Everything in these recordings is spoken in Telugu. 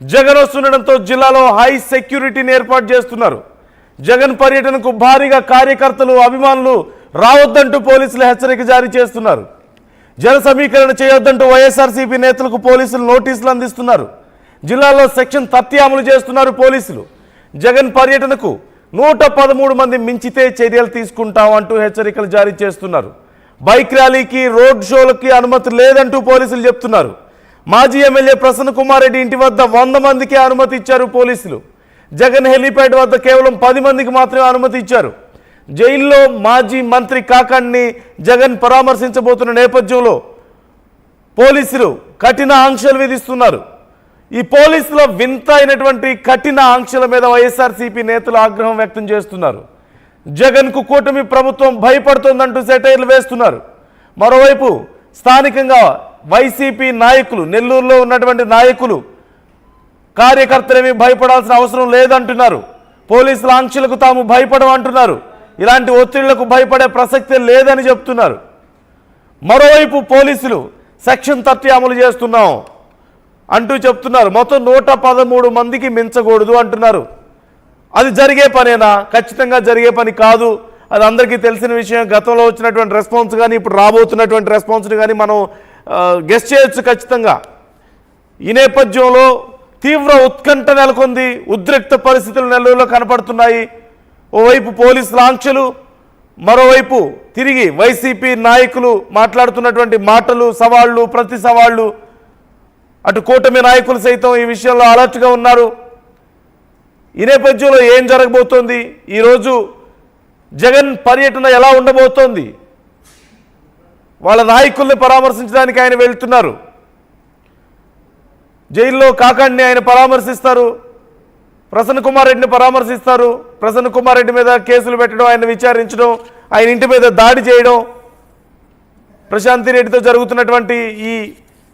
జగన్ వస్తుండడంతో జిల్లాలో హై సెక్యూరిటీని ఏర్పాటు చేస్తున్నారు. జగన్ పర్యటనకు భారీగా కార్యకర్తలు అభిమానులు రావద్దంటూ పోలీసులు హెచ్చరిక జారీ చేస్తున్నారు. జన సమీకరణ చేయొద్దంటూ వైఎస్ఆర్సీపీ నేతలకు పోలీసులు నోటీసులు అందిస్తున్నారు. జిల్లాలో సెక్షన్ 30 అమలు చేస్తున్నారు పోలీసులు. జగన్ పర్యటనకు 113 మంది మించితే చర్యలు తీసుకుంటామంటూ హెచ్చరికలు జారీ చేస్తున్నారు. బైక్ ర్యాలీకి రోడ్ షోలకి అనుమతి లేదంటూ పోలీసులు చెప్తున్నారు. మాజీ ఎమ్మెల్యే ప్రసన్న కుమార్ రెడ్డి ఇంటి వద్ద 100 మందికి అనుమతి ఇచ్చారు పోలీసులు. జగన్ హెలీప్యాడ్ వద్ద కేవలం 10 మందికి మాత్రమే అనుమతి ఇచ్చారు. జైల్లో మాజీ మంత్రి కాకాణ్ణి జగన్ పరామర్శించబోతున్న నేపథ్యంలో పోలీసులు కఠిన ఆంక్షలు విధిస్తున్నారు. ఈ పోలీసుల వింత అయినటువంటి కఠిన ఆంక్షల మీద వైఎస్ఆర్సీపీ నేతలు ఆగ్రహం వ్యక్తం చేస్తున్నారు. జగన్కు కూటమి ప్రభుత్వం భయపడుతోందంటూ సెటైర్లు వేస్తున్నారు. మరోవైపు స్థానికంగా వైసీపీ నాయకులు, నెల్లూరులో ఉన్నటువంటి నాయకులు, కార్యకర్తలేమీ భయపడాల్సిన అవసరం లేదంటున్నారు. పోలీసుల ఆంక్షలకు తాము భయపడమంటున్నారు. ఇలాంటి ఒత్తిళ్లకు భయపడే ప్రసక్తే లేదని చెప్తున్నారు. మరోవైపు పోలీసులు సెక్షన్ 30 అమలు చేస్తున్నాం అంటూ చెప్తున్నారు. మొత్తం 113 మందికి మించకూడదు అంటున్నారు. అది జరిగే పనేనా? ఖచ్చితంగా జరిగే పని కాదు. అది అందరికీ తెలిసిన విషయం. గతంలో వచ్చినటువంటి రెస్పాన్స్ కానీ ఇప్పుడు రాబోతున్నటువంటి రెస్పాన్స్ని కానీ మనం గెస్ చేయొచ్చు ఖచ్చితంగా. ఈ నేపథ్యంలో తీవ్ర ఉత్కంఠ నెలకొంది. ఉద్రిక్త పరిస్థితులు నెల్లూరులో కనపడుతున్నాయి. ఓవైపు పోలీసుల ఆంక్షలు, మరోవైపు తిరిగి వైసీపీ నాయకులు మాట్లాడుతున్నటువంటి మాటలు, సవాళ్లు, ప్రతి సవాళ్లు. అటు కూటమి నాయకులు సైతం ఈ విషయంలో అలర్ట్గా ఉన్నారు. ఈ నేపథ్యంలో ఏం జరగబోతోంది? ఈరోజు జగన్ పర్యటన ఎలా ఉండబోతోంది? వాళ్ళ నాయకుల్ని పరామర్శించడానికి ఆయన వెళ్తున్నారు. జైల్లో కాకాణ్ణి ఆయన పరామర్శిస్తారు. ప్రసన్న కుమార్ రెడ్డిని పరామర్శిస్తారు. ప్రసన్న కుమార్ రెడ్డి మీద కేసులు పెట్టడం, ఆయన విచారించడం, ఆయన ఇంటి మీద దాడి చేయడం, ప్రశాంతి రెడ్డితో జరుగుతున్నటువంటి ఈ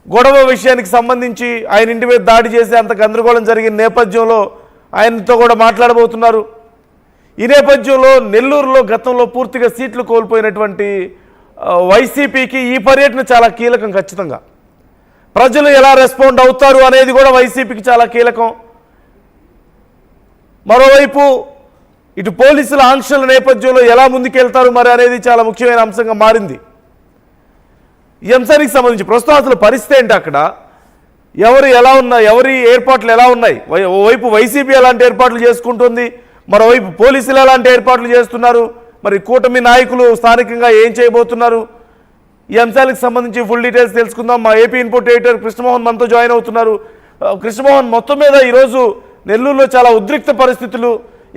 గొడవ విషయానికి సంబంధించి ఆయన ఇంటి మీద దాడి చేసి అంత గందరగోళం జరిగిన నేపథ్యంలో ఆయనతో కూడా మాట్లాడబోతున్నారు. ఈ నేపథ్యంలో నెల్లూరులో గతంలో పూర్తిగా సీట్లు కోల్పోయినటువంటి వైసీపీకి ఈ పర్యటన చాలా కీలకం. ఖచ్చితంగా ప్రజలు ఎలా రెస్పాండ్ అవుతారు అనేది కూడా వైసీపీకి చాలా కీలకం. మరోవైపు ఇటు పోలీసుల ఆంక్షల నేపథ్యంలో ఎలా ముందుకెళ్తారు మరి అనేది చాలా ముఖ్యమైన అంశంగా మారింది. ఈ అంశానికి సంబంధించి ప్రస్తుతం అసలు పరిస్థితి ఏంటి, అక్కడ ఎవరు ఎలా ఉన్నాయి, ఎవరి ఏర్పాట్లు ఎలా ఉన్నాయి? ఓవైపు వైసీపీ ఎలాంటి ఏర్పాట్లు చేసుకుంటుంది, మరోవైపు పోలీసులు ఎలాంటి ఏర్పాట్లు చేస్తున్నారు, మరి కూటమి నాయకులు స్థానికంగా ఏం చేయబోతున్నారు? ఈ అంశాలకు సంబంధించి ఫుల్ డీటెయిల్స్ తెలుసుకుందాం. మా ఏపీ ఇన్పుట్ ఎడిటర్ కృష్ణమోహన్ మనతో జాయిన్ అవుతున్నారు. కృష్ణమోహన్, మొత్తం మీద ఈరోజు నెల్లూరులో చాలా ఉద్రిక్త పరిస్థితులు,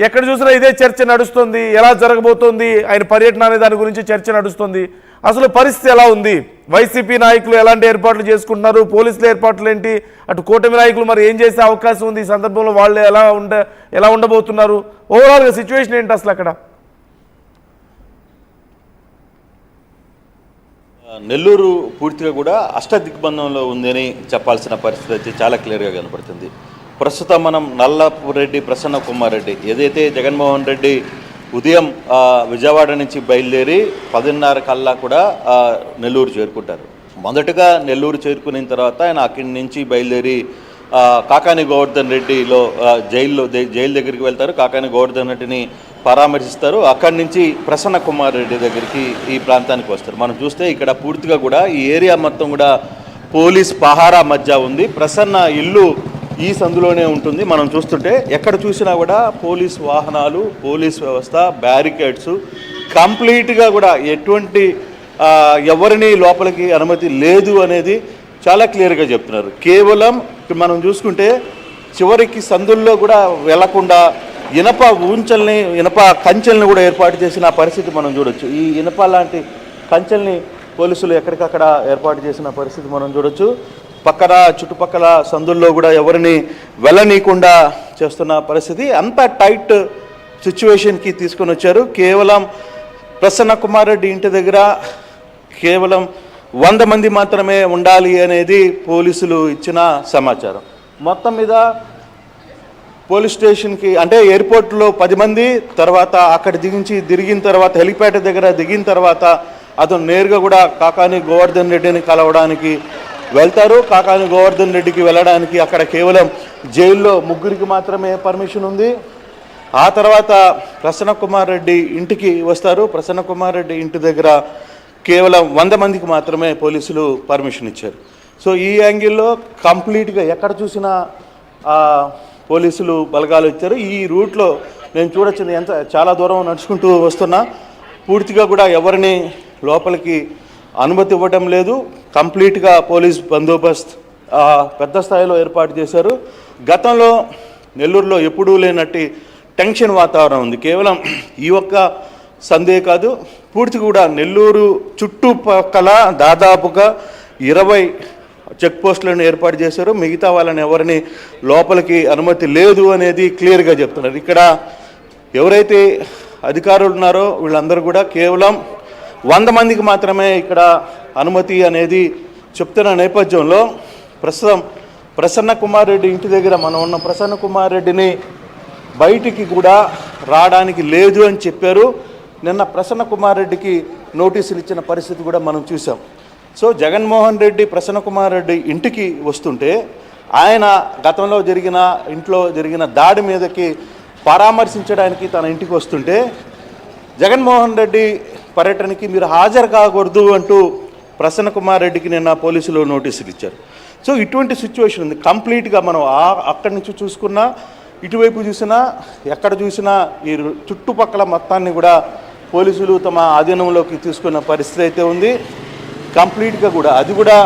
ఎక్కడ చూసినా ఇదే చర్చ నడుస్తుంది. ఎలా జరగబోతోంది ఆయన పర్యటన అనే దాని గురించి చర్చ నడుస్తుంది. అసలు పరిస్థితి ఎలా ఉంది? వైసీపీ నాయకులు ఎలాంటి ఏర్పాట్లు చేసుకుంటున్నారు? పోలీసుల ఏర్పాట్లు ఏంటి? అటు కూటమి నాయకులు మరి ఏం చేసే అవకాశం ఉంది? ఈ సందర్భంలో వాళ్ళు ఎలా ఉండబోతున్నారు? ఓవరాల్గా సిచ్యువేషన్ ఏంటి అసలు అక్కడ? నెల్లూరు పూర్తిగా కూడా అష్టదిగ్బంధంలో ఉందని చెప్పాల్సిన పరిస్థితి అయితే చాలా క్లియర్గా కనపడుతుంది. ప్రస్తుతం మనం నల్లపురెడ్డి ప్రసన్న కుమార్ రెడ్డి, ఏదైతే జగన్మోహన్ రెడ్డి ఉదయం విజయవాడ నుంచి బయలుదేరి 10:30 కల్లా కూడా నెల్లూరు చేరుకుంటారు. మొదటగా నెల్లూరు చేరుకున్న తర్వాత ఆయన అక్కడి నుంచి బయలుదేరి కాకాని గోవర్ధన్ రెడ్డిలో జైలు దగ్గరికి వెళ్తారు. కాకాని గోవర్ధన్ రెడ్డిని పరామర్శిస్తారు. అక్కడి నుంచి ప్రసన్న కుమార్ రెడ్డి దగ్గరికి ఈ ప్రాంతానికి వస్తారు. మనం చూస్తే ఇక్కడ పూర్తిగా కూడా ఈ ఏరియా మొత్తం కూడా పోలీస్ పహారా మధ్య ఉంది. ప్రసన్న ఇల్లు ఈ సందులోనే ఉంటుంది. మనం చూస్తుంటే ఎక్కడ చూసినా కూడా పోలీస్ వాహనాలు, పోలీస్ వ్యవస్థ, బ్యారికేడ్స్, కంప్లీట్గా కూడా ఎటువంటి ఎవరిని లోపలికి అనుమతి లేదు అనేది చాలా క్లియర్గా చెప్తున్నారు. కేవలం మనం చూసుకుంటే చివరికి సందుల్లో కూడా వెళ్లకుండా ఇనప కంచెల్ని కూడా ఏర్పాటు చేసిన పరిస్థితి మనం చూడొచ్చు. ఈ ఇనప లాంటి కంచెల్ని పోలీసులు ఎక్కడికక్కడ ఏర్పాటు చేసిన పరిస్థితి మనం చూడొచ్చు. పక్కన చుట్టుపక్కల సందుల్లో కూడా ఎవరిని వెళ్ళనీయకుండా చేస్తున్న పరిస్థితి. అంత టైట్ సిచ్యువేషన్కి తీసుకొని వచ్చారు. కేవలం ప్రసన్న కుమార్ రెడ్డి ఇంటి దగ్గర కేవలం 100 మంది మాత్రమే ఉండాలి అనేది పోలీసులు ఇచ్చిన సమాచారం. మొత్తం మీద పోలీస్ స్టేషన్కి అంటే ఎయిర్పోర్ట్లో 10 మంది, తర్వాత అక్కడ దిగిన తర్వాత హెలిప్యాడ్ దగ్గర దిగిన తర్వాత అతను నేరుగా కూడా కాకాని గోవర్ధన్ రెడ్డిని కలవడానికి వెళ్తారు. కాకాని గోవర్ధన్ రెడ్డికి వెళ్ళడానికి అక్కడ కేవలం జైల్లో ముగ్గురికి మాత్రమే పర్మిషన్ ఉంది. ఆ తర్వాత ప్రసన్న కుమార్ రెడ్డి ఇంటికి వస్తారు. ప్రసన్న కుమార్ రెడ్డి ఇంటి దగ్గర కేవలం 100 మందికి మాత్రమే పోలీసులు పర్మిషన్ ఇచ్చారు. సో ఈ యాంగిల్లో కంప్లీట్గా ఎక్కడ చూసినా పోలీసులు బలగాలు ఇచ్చారు. ఈ రూట్లో నేను చూడొచ్చింది, చాలా దూరం నడుచుకుంటూ వస్తున్నా, పూర్తిగా కూడా ఎవరిని లోపలికి అనుమతి ఇవ్వడం లేదు. కంప్లీట్గా పోలీస్ బందోబస్తు పెద్ద స్థాయిలో ఏర్పాటు చేశారు. గతంలో నెల్లూరులో ఎప్పుడూ లేనట్టి టెన్షన్ వాతావరణం ఉంది. కేవలం ఈ ఒక్క సందే కాదు, పూర్తి కూడా నెల్లూరు చుట్టుపక్కల దాదాపుగా 20 చెక్ పోస్టులను ఏర్పాటు చేశారు. మిగతా వాళ్ళని ఎవరిని లోపలికి అనుమతి లేదు అనేది క్లియర్గా చెప్తున్నారు. ఇక్కడ ఎవరైతే అధికారులు ఉన్నారో వీళ్ళందరూ కూడా కేవలం 100 మందికి మాత్రమే ఇక్కడ అనుమతి అనేది చెప్తున్న నేపథ్యంలో ప్రస్తుతం ప్రసన్న కుమార్ రెడ్డి ఇంటి దగ్గర మనం ఉన్న ప్రసన్న కుమార్ రెడ్డిని బయటికి కూడా రావడానికి లేదు అని చెప్పారు. నిన్న ప్రసన్న కుమార్ రెడ్డికి నోటీసులు ఇచ్చిన పరిస్థితి కూడా మనం చూసాం. సో జగన్మోహన్ రెడ్డి ప్రసన్న కుమార్ రెడ్డి ఇంటికి వస్తుంటే ఆయన గతంలో ఇంట్లో జరిగిన దాడి మీదకి పరామర్శించడానికి తన ఇంటికి వస్తుంటే జగన్మోహన్ రెడ్డి పర్యటనకి మీరు హాజరు కాకూడదు అంటూ ప్రసన్న కుమార్ రెడ్డికి నిన్న పోలీసులు నోటీసులు ఇచ్చారు. సో ఇటువంటి సిచ్యువేషన్ ఉంది. కంప్లీట్గా మనం అక్కడి నుంచి చూసుకున్నా, ఇటువైపు చూసినా, ఎక్కడ చూసినా ఈ చుట్టుపక్కల మొత్తాన్ని కూడా పోలీసులు తమ ఆధీనంలోకి తీసుకున్న పరిస్థితి అయితే ఉంది. కంప్లీట్గా కూడా అది కూడా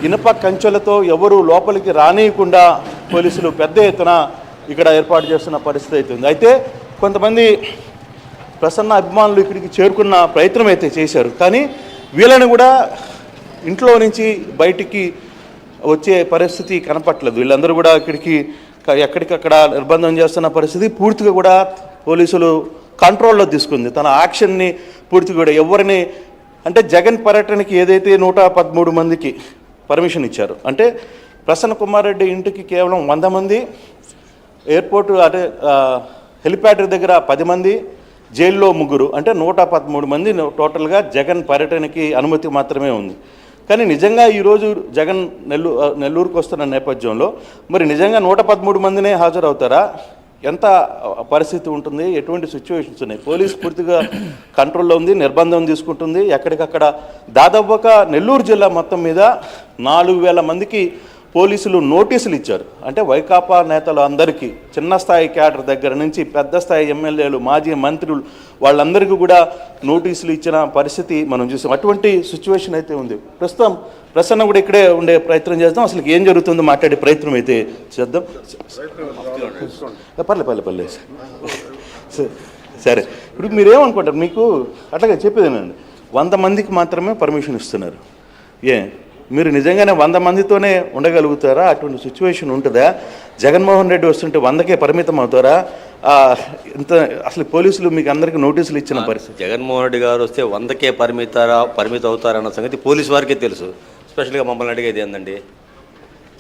ఇనుప కంచెలతో ఎవరు లోపలికి రానియకుండా పోలీసులు పెద్ద ఎత్తున ఇక్కడ ఏర్పాటు చేస్తున్న పరిస్థితి అయితే ఉంది. అయితే కొంతమంది ప్రసన్న అభిమానులు ఇక్కడికి చేరుకున్న ప్రయత్నం అయితే చేశారు. కానీ వీళ్ళని కూడా ఇంట్లో నుంచి బయటికి వచ్చే పరిస్థితి కనపట్లేదు. వీళ్ళందరూ కూడా ఎక్కడికక్కడ నిర్బంధం చేస్తున్న పరిస్థితి పూర్తిగా కూడా పోలీసులు కంట్రోల్లో తీసుకుంది. తన యాక్షన్ని పూర్తిగా కూడా ఎవరిని అంటే జగన్ పర్యటనకి ఏదైతే 113 మందికి పర్మిషన్ ఇచ్చారు, అంటే ప్రసన్న కుమార్ రెడ్డి ఇంటికి కేవలం 100 మంది, ఎయిర్పోర్ట్ అంటే హెలిప్యాడ్ దగ్గర 10 మంది, జైల్లో 3, అంటే 113 మంది టోటల్గా జగన్ పర్యటనకి అనుమతి మాత్రమే ఉంది. కానీ నిజంగా ఈరోజు జగన్ నెల్లూరుకు వస్తున్న నేపథ్యంలో మరి నిజంగా 113 మందినే హాజరవుతారా? ఎంత పరిస్థితి ఉంటుంది? ఎటువంటి సిచ్యువేషన్స్ ఉన్నాయి? పోలీస్ పూర్తిగా కంట్రోల్లో ఉంది, నిర్బంధం తీసుకుంటుంది. ఎక్కడికక్కడ దాదాపుగా నెల్లూరు జిల్లా మొత్తం మీద 4000 మందికి పోలీసులు నోటీసులు ఇచ్చారు. అంటే వైకాపా నేతలు అందరికీ, చిన్న స్థాయి క్యాడర్ దగ్గర నుంచి పెద్ద స్థాయి ఎమ్మెల్యేలు, మాజీ మంత్రులు, వాళ్ళందరికీ కూడా నోటీసులు ఇచ్చిన పరిస్థితి మనం చూసాం. అటువంటి సిచ్యువేషన్ అయితే ఉంది. ప్రస్తుతం ప్రసన్న కూడా ఇక్కడే ఉండే ప్రయత్నం చేద్దాం. అసలు ఏం జరుగుతుందో మాట్లాడే ప్రయత్నం అయితే చేద్దాం. పర్లే సరే. ఇప్పుడు మీరేమనుకుంటారు? మీకు అట్లాగే చెప్పేదేనండి, 100 మందికి మాత్రమే పర్మిషన్ ఇస్తున్నారు. మీరు నిజంగానే 100 మందితోనే ఉండగలుగుతారా? అటువంటి సిచ్యువేషన్ ఉంటుందా? జగన్మోహన్ రెడ్డి వస్తుంటే 100కే పరిమితం అవుతారా? అసలు పోలీసులు మీకు అందరికీ నోటీసులు ఇచ్చిన పరిస్థితి. జగన్మోహన్ రెడ్డి గారు వస్తే 100కే పరిమితం అవుతారన్న సంగతి పోలీసు వారికే తెలుసు. స్పెషల్గా మమ్మల్ని అడిగేది ఏంటండి,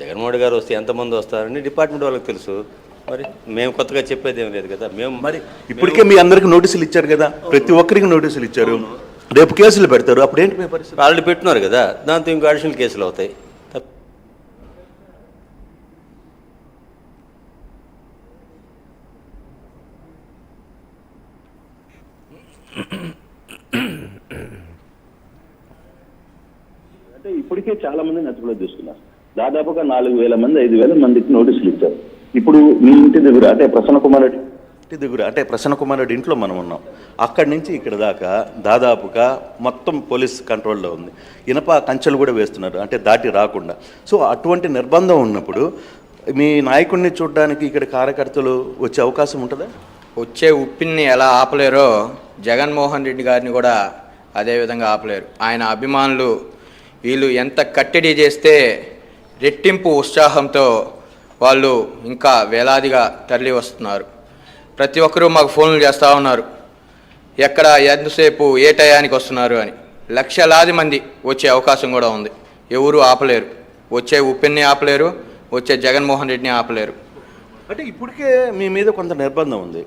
జగన్మోహన్ రెడ్డి గారు వస్తే ఎంతమంది వస్తారని డిపార్ట్మెంట్ వాళ్ళకి తెలుసు. మరి మేము కొత్తగా చెప్పేది ఏం లేదు కదా. మేము మరి ఇప్పటికే మీ అందరికీ నోటీసులు ఇచ్చారు కదా, ప్రతి ఒక్కరికి నోటీసులు ఇచ్చారు. రేపు కేసులు పెడతారు, అప్పుడు ఏంటి మీ పరిస్థితి? ఆల్రెడీ పెట్టున్నారు కదా, దాంతో ఇంకో అడిషనల్ కేసులు అవుతాయి. అంటే ఇప్పటికే చాలా మంది నచ్చుకోలేదు తీసుకున్నారు. దాదాపుగా 4000 మంది 5000 మందికి నోటీసులు ఇచ్చారు. ఇప్పుడు మీ ఇంటి దగ్గర అంటే ప్రసన్న కుమార్ రెడ్డి ఇంటి దగ్గర, అంటే ప్రసన్న కుమార్ రెడ్డి ఇంట్లో మనం ఉన్నాం. అక్కడి నుంచి ఇక్కడ దాకా దాదాపుగా మొత్తం పోలీస్ కంట్రోల్లో ఉంది. ఇనప కంచెలు కూడా వేస్తున్నారు, అంటే దాటి రాకుండా. సో అటువంటి నిర్బంధం ఉన్నప్పుడు మీ నాయకుడిని చూడడానికి ఇక్కడ కార్యకర్తలు వచ్చే అవకాశం ఉంటుందా? వచ్చే ఉప్పిని ఎలా ఆపలేరో జగన్మోహన్ రెడ్డి గారిని కూడా అదేవిధంగా ఆపలేరు. ఆయన అభిమానులు వీళ్ళు ఎంత కట్టడి చేస్తే రెట్టింపు ఉత్సాహంతో వాళ్ళు ఇంకా వేలాదిగా తరలి వస్తున్నారు. ప్రతి ఒక్కరూ మాకు ఫోన్లు చేస్తూ ఉన్నారు, ఎక్కడ ఎంతసేపు ఏ టయానికి వస్తున్నారు అని. లక్షలాది మంది వచ్చే అవకాశం కూడా ఉంది. ఎవరు ఆపలేరు, వచ్చే ఉప్పిని ఆపలేరు, వచ్చే జగన్మోహన్ రెడ్డిని ఆపలేరు. అంటే ఇప్పటికే మీ మీద కొంత నిర్బంధం ఉంది,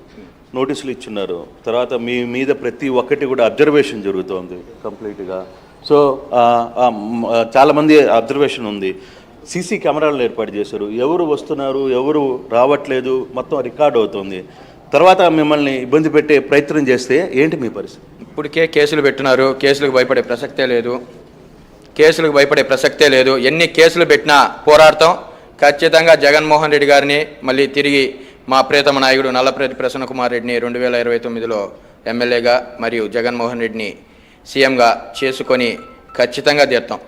నోటీసులు ఇచ్చున్నారు. తర్వాత మీ మీద ప్రతి ఒక్కటి కూడా అబ్జర్వేషన్ జరుగుతోంది కంప్లీట్గా. సో చాలామంది అబ్జర్వేషన్ ఉంది, సీసీ కెమెరాలు ఏర్పాటు చేశారు, ఎవరు వస్తున్నారు ఎవరు రావట్లేదు మొత్తం రికార్డ్ అవుతుంది. తర్వాత మిమ్మల్ని ఇబ్బంది పెట్టే ప్రయత్నం చేస్తే ఏంటి మీ పరిస్థితి? ఇప్పటికే కేసులు పెట్టినారు, కేసులకు భయపడే ప్రసక్తే లేదు. ఎన్ని కేసులు పెట్టినా పోరాడతాం. ఖచ్చితంగా జగన్మోహన్ రెడ్డి గారిని మళ్ళీ తిరిగి మా ప్రియతమ నాయకుడు నల్లపరెడ్డి ప్రసన్నకుమార్ రెడ్డిని 2029లో ఎమ్మెల్యేగా మరియు జగన్మోహన్ రెడ్డిని సీఎంగా చేసుకొని ఖచ్చితంగా తీరుతాం.